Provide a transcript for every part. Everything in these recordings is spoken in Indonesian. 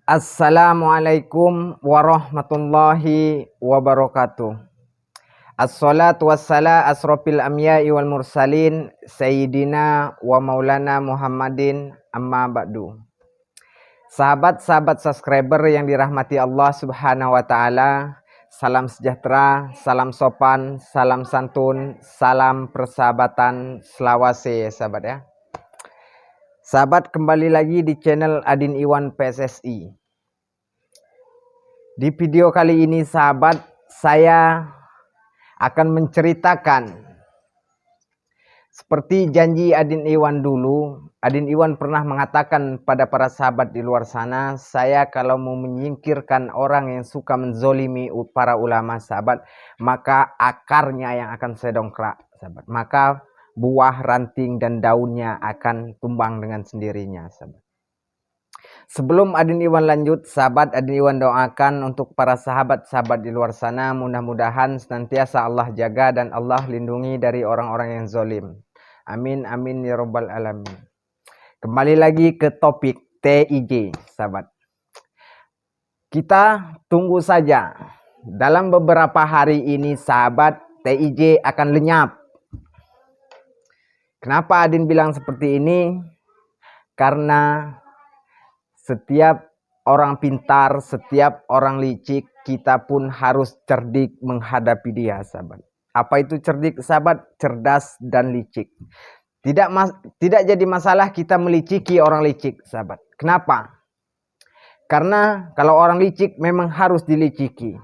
Assalamualaikum warahmatullahi wabarakatuh. Assalatu wassala asrofil amya'i wal mursalin Sayyidina wa maulana Muhammadin amma ba'du. Sahabat-sahabat subscriber yang dirahmati Allah subhanahu wa ta'ala, salam sejahtera, salam sopan, salam santun, salam persahabatan, selawase sahabat ya. Sahabat, kembali lagi di channel Adin Iwan PSSI. Di video kali ini sahabat, saya akan menceritakan seperti janji Adin Iwan dulu. Adin Iwan pernah mengatakan pada para sahabat di luar sana, saya kalau mau menyingkirkan orang yang suka menzolimi para ulama sahabat, maka akarnya yang akan saya dongkrak sahabat. Maka buah, ranting, dan daunnya akan tumbang dengan sendirinya sahabat. Sebelum Adin Iwan lanjut sahabat, Adin Iwan doakan untuk para sahabat-sahabat di luar sana, mudah-mudahan senantiasa Allah jaga dan Allah lindungi dari orang-orang yang zolim. Amin amin ya rabbal alamin. Kembali lagi ke topik TIJ sahabat. Kita tunggu saja, dalam beberapa hari ini sahabat, TIJ akan lenyap. Kenapa Adin bilang seperti ini? Karena setiap orang pintar, setiap orang licik, kita pun harus cerdik menghadapi dia sahabat. Apa itu cerdik sahabat? Cerdas dan licik. Tidak jadi masalah kita meliciki orang licik sahabat. Kenapa? Karena kalau orang licik memang harus diliciki.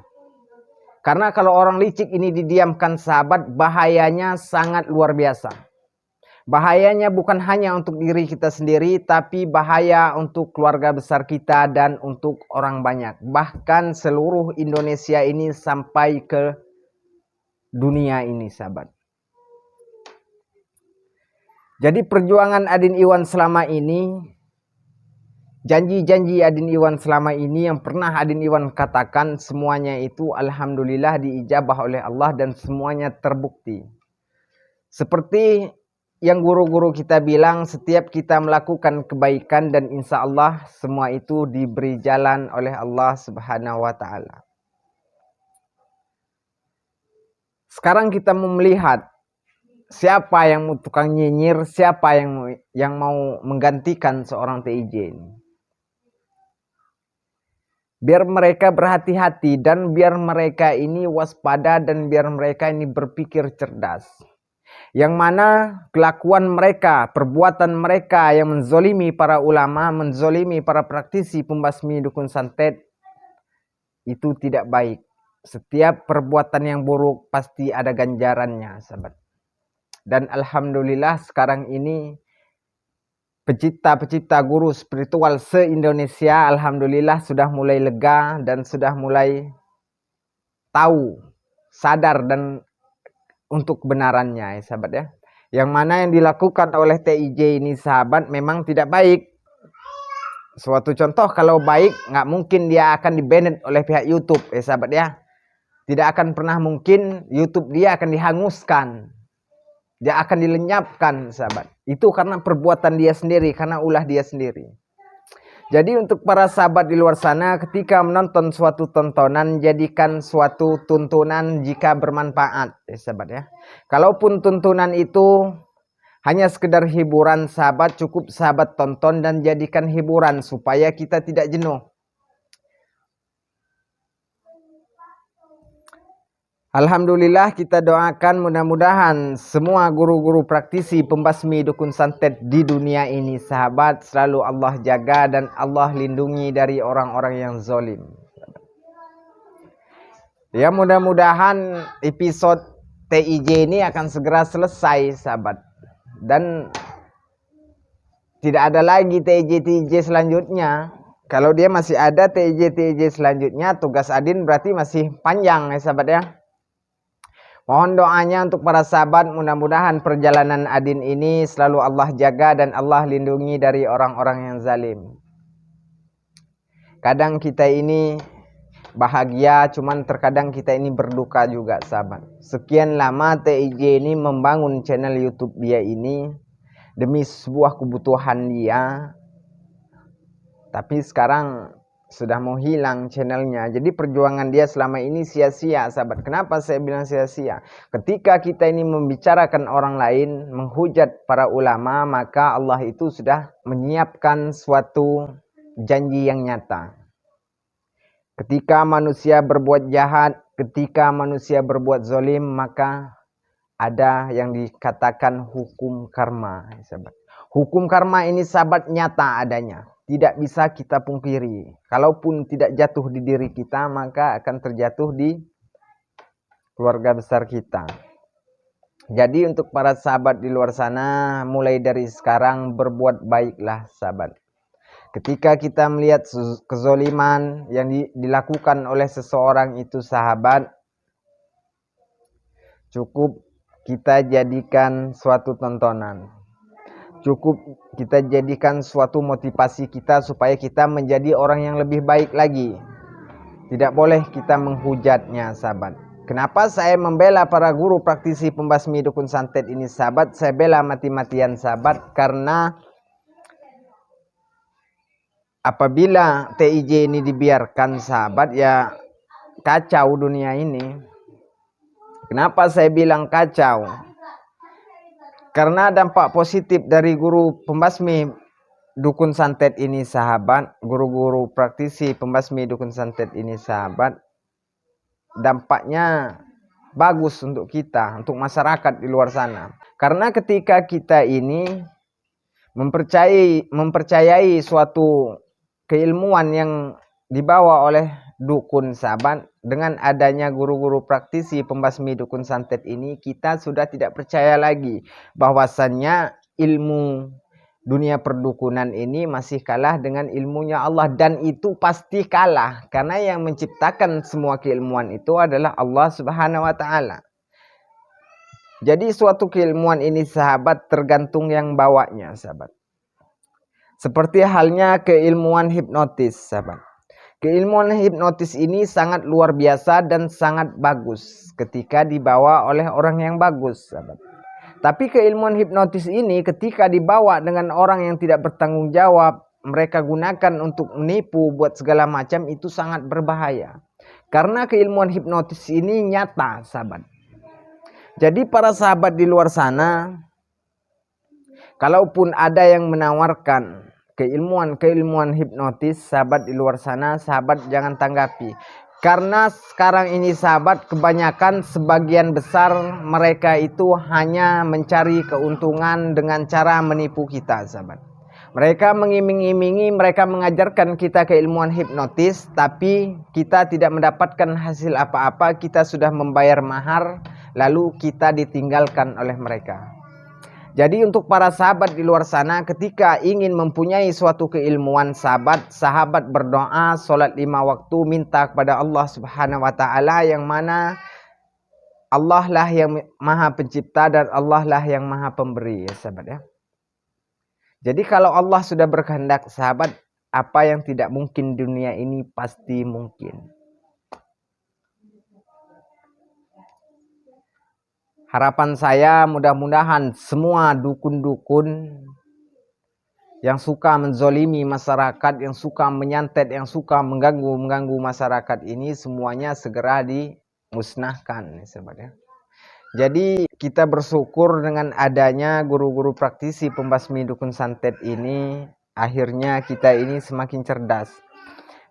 Karena kalau orang licik ini didiamkan sahabat, bahayanya sangat luar biasa. Bahayanya bukan hanya untuk diri kita sendiri, tapi bahaya untuk keluarga besar kita dan untuk orang banyak. Bahkan seluruh Indonesia ini sampai ke dunia ini sahabat. Jadi perjuangan Adin Iwan selama ini, janji-janji Adin Iwan selama ini yang pernah Adin Iwan katakan, semuanya itu alhamdulillah diijabah oleh Allah dan semuanya terbukti. Seperti yang guru-guru kita bilang, setiap kita melakukan kebaikan dan insya Allah semua itu diberi jalan oleh Allah subhanahu wa ta'ala. Sekarang kita mau melihat siapa yang mau tukang nyinyir, siapa yang mau menggantikan seorang TIJ ini. Biar mereka berhati-hati dan biar mereka ini waspada dan biar mereka ini berpikir cerdas. Yang mana kelakuan mereka, perbuatan mereka yang menzolimi para ulama, menzolimi para praktisi pembasmi dukun santet, itu tidak baik. Setiap perbuatan yang buruk pasti ada ganjarannya sahabat. Dan alhamdulillah sekarang ini pencipta guru spiritual se-Indonesia alhamdulillah sudah mulai lega dan sudah mulai tahu, sadar dan untuk kebenarannya ya sahabat ya. Yang mana yang dilakukan oleh TIJ ini sahabat memang tidak baik. Suatu contoh, kalau baik nggak mungkin dia akan di-banned oleh pihak YouTube ya sahabat ya. Tidak akan pernah mungkin YouTube dia akan dihanguskan. Dia akan dilenyapkan sahabat. Itu karena perbuatan dia sendiri, karena ulah dia sendiri. Jadi untuk para sahabat di luar sana, ketika menonton suatu tontonan, jadikan suatu tuntunan jika bermanfaat ya sahabat ya. Kalaupun tuntunan itu hanya sekedar hiburan sahabat, cukup sahabat tonton dan jadikan hiburan supaya kita tidak jenuh. Alhamdulillah kita doakan mudah-mudahan semua guru-guru praktisi pembasmi dukun santet di dunia ini sahabat selalu Allah jaga dan Allah lindungi dari orang-orang yang zolim. Ya mudah-mudahan episode TIJ ini akan segera selesai sahabat. Dan tidak ada lagi TIJ selanjutnya. Kalau dia masih ada TIJ selanjutnya, tugas Adin berarti masih panjang ya sahabat ya. Mohon doanya untuk para sahabat, mudah-mudahan perjalanan Adin ini selalu Allah jaga dan Allah lindungi dari orang-orang yang zalim. Kadang kita ini bahagia, cuman terkadang kita ini berduka juga sahabat. Sekian lama TIJ ini membangun channel YouTube dia ini demi sebuah kebutuhan dia. Tapi sekarang sudah mau hilang channelnya. Jadi perjuangan dia selama ini sia-sia, sahabat. Kenapa saya bilang sia-sia? Ketika kita ini membicarakan orang lain, menghujat para ulama, maka Allah itu sudah menyiapkan suatu janji yang nyata. Ketika manusia berbuat jahat, ketika manusia berbuat zalim, maka ada yang dikatakan hukum karma, sahabat. Hukum karma ini, sahabat, nyata adanya. Tidak bisa kita pungkiri. Kalaupun tidak jatuh di diri kita, maka akan terjatuh di keluarga besar kita. Jadi untuk para sahabat di luar sana, mulai dari sekarang berbuat baiklah, sahabat. Ketika kita melihat kezoliman yang dilakukan oleh seseorang itu, sahabat, cukup kita jadikan suatu tontonan. Cukup kita jadikan suatu motivasi kita supaya kita menjadi orang yang lebih baik lagi. Tidak boleh kita menghujatnya, sahabat. Kenapa saya membela para guru praktisi pembasmi dukun santet ini, sahabat? Saya bela mati-matian, sahabat, karena apabila TIJ ini dibiarkan, sahabat, ya kacau dunia ini. Kenapa saya bilang kacau? Karena dampak positif dari guru pembasmi dukun santet ini, sahabat, guru-guru praktisi pembasmi dukun santet ini, sahabat, dampaknya bagus untuk kita, untuk masyarakat di luar sana. Karena ketika kita ini mempercayai suatu keilmuan yang dibawa oleh dukun, sahabat, dengan adanya guru-guru praktisi pembasmi dukun santet ini, kita sudah tidak percaya lagi bahwasannya ilmu dunia perdukunan ini masih kalah dengan ilmunya Allah. Dan itu pasti kalah, karena yang menciptakan semua keilmuan itu adalah Allah Subhanahu wa Ta'ala. Jadi suatu keilmuan ini, sahabat, tergantung yang bawanya, sahabat. Seperti halnya keilmuan hipnotis, sahabat. Keilmuan hipnotis ini sangat luar biasa dan sangat bagus ketika dibawa oleh orang yang bagus, sahabat. Tapi keilmuan hipnotis ini ketika dibawa dengan orang yang tidak bertanggung jawab, mereka gunakan untuk menipu, buat segala macam, itu sangat berbahaya. Karena keilmuan hipnotis ini nyata, sahabat. Jadi para sahabat di luar sana, kalaupun ada yang menawarkan keilmuan hipnotis, sahabat di luar sana, sahabat jangan tanggapi. Karena sekarang ini, sahabat, kebanyakan sebagian besar mereka itu hanya mencari keuntungan dengan cara menipu kita, sahabat. Mereka mengiming-imingi, mereka mengajarkan kita keilmuan hipnotis, tapi kita tidak mendapatkan hasil apa-apa. Kita sudah membayar mahar, lalu kita ditinggalkan oleh mereka. Jadi untuk para sahabat di luar sana, ketika ingin mempunyai suatu keilmuan, sahabat berdoa, sholat 5 waktu, minta kepada Allah Subhanahu wa Ta'ala, yang mana Allah lah yang maha pencipta dan Allah lah yang maha pemberi, ya sahabat, ya. Jadi kalau Allah sudah berkehendak, sahabat, apa yang tidak mungkin dunia ini pasti mungkin. Harapan saya, mudah-mudahan semua dukun-dukun yang suka menzolimi masyarakat, yang suka menyantet, yang suka mengganggu masyarakat ini, semuanya segera dimusnahkan, sahabat, ya. Jadi kita bersyukur dengan adanya guru-guru praktisi pembasmi dukun santet ini, akhirnya kita ini semakin cerdas.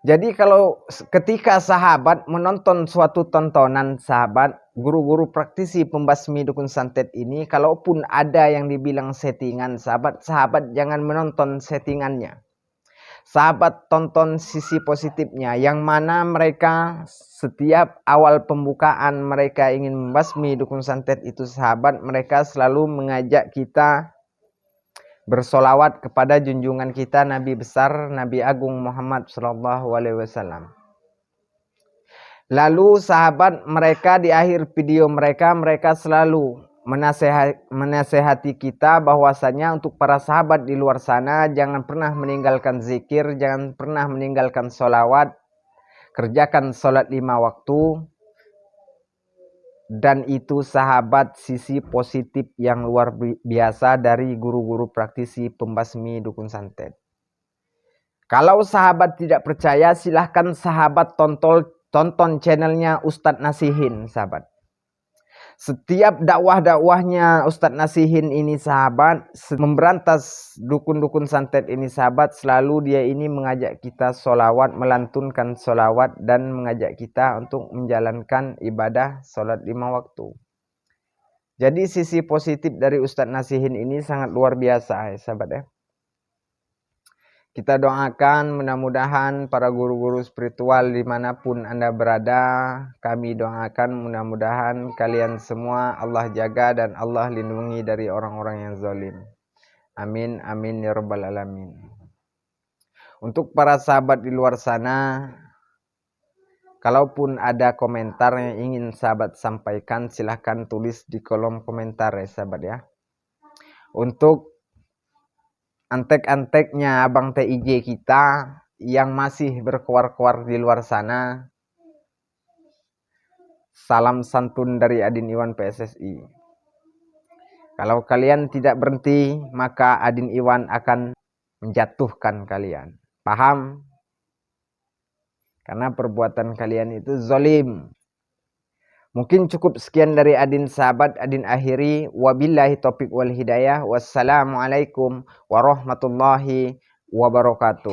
Jadi kalau ketika sahabat menonton suatu tontonan, sahabat, guru-guru praktisi pembasmi dukun santet ini, kalaupun ada yang dibilang settingan, sahabat jangan menonton settingannya. Sahabat tonton sisi positifnya, yang mana mereka setiap awal pembukaan mereka ingin membasmi dukun santet itu, sahabat, mereka selalu mengajak kita bersolawat kepada junjungan kita Nabi besar, Nabi Agung Muhammad SAW. Lalu sahabat mereka di akhir video mereka selalu menasehati kita bahwasanya untuk para sahabat di luar sana, jangan pernah meninggalkan zikir, jangan pernah meninggalkan solawat, kerjakan sholat 5 waktu. Dan itu, sahabat, sisi positif yang luar biasa dari guru-guru praktisi pembasmi dukun santet. Kalau sahabat tidak percaya, silahkan sahabat tonton channelnya Ustadz Nasihin, sahabat. Setiap dakwah-dakwahnya Ustadz Nasihin ini, sahabat, memberantas dukun-dukun santet ini, sahabat, selalu dia ini mengajak kita sholawat, melantunkan sholawat, dan mengajak kita untuk menjalankan ibadah sholat 5 waktu. Jadi sisi positif dari Ustadz Nasihin ini sangat luar biasa, ya sahabat ya. Kita doakan mudah-mudahan para guru-guru spiritual dimanapun Anda berada, kami doakan mudah-mudahan kalian semua Allah jaga dan Allah lindungi dari orang-orang yang zalim. Amin, amin ya rabbal alamin. Untuk para sahabat di luar sana, kalaupun ada komentar yang ingin sahabat sampaikan, silahkan tulis di kolom komentar ya sahabat ya. Untuk antek-anteknya abang TIJ kita yang masih berkuar-kuar di luar sana, salam santun dari Adin Iwan PSSI. Kalau kalian tidak berhenti, maka Adin Iwan akan menjatuhkan kalian. Paham? Karena perbuatan kalian itu zalim. Mungkin cukup sekian dari Adin sahabat. Adin akhiri. Wabillahi taufiq wal hidayah. Wassalamualaikum warahmatullahi wabarakatuh.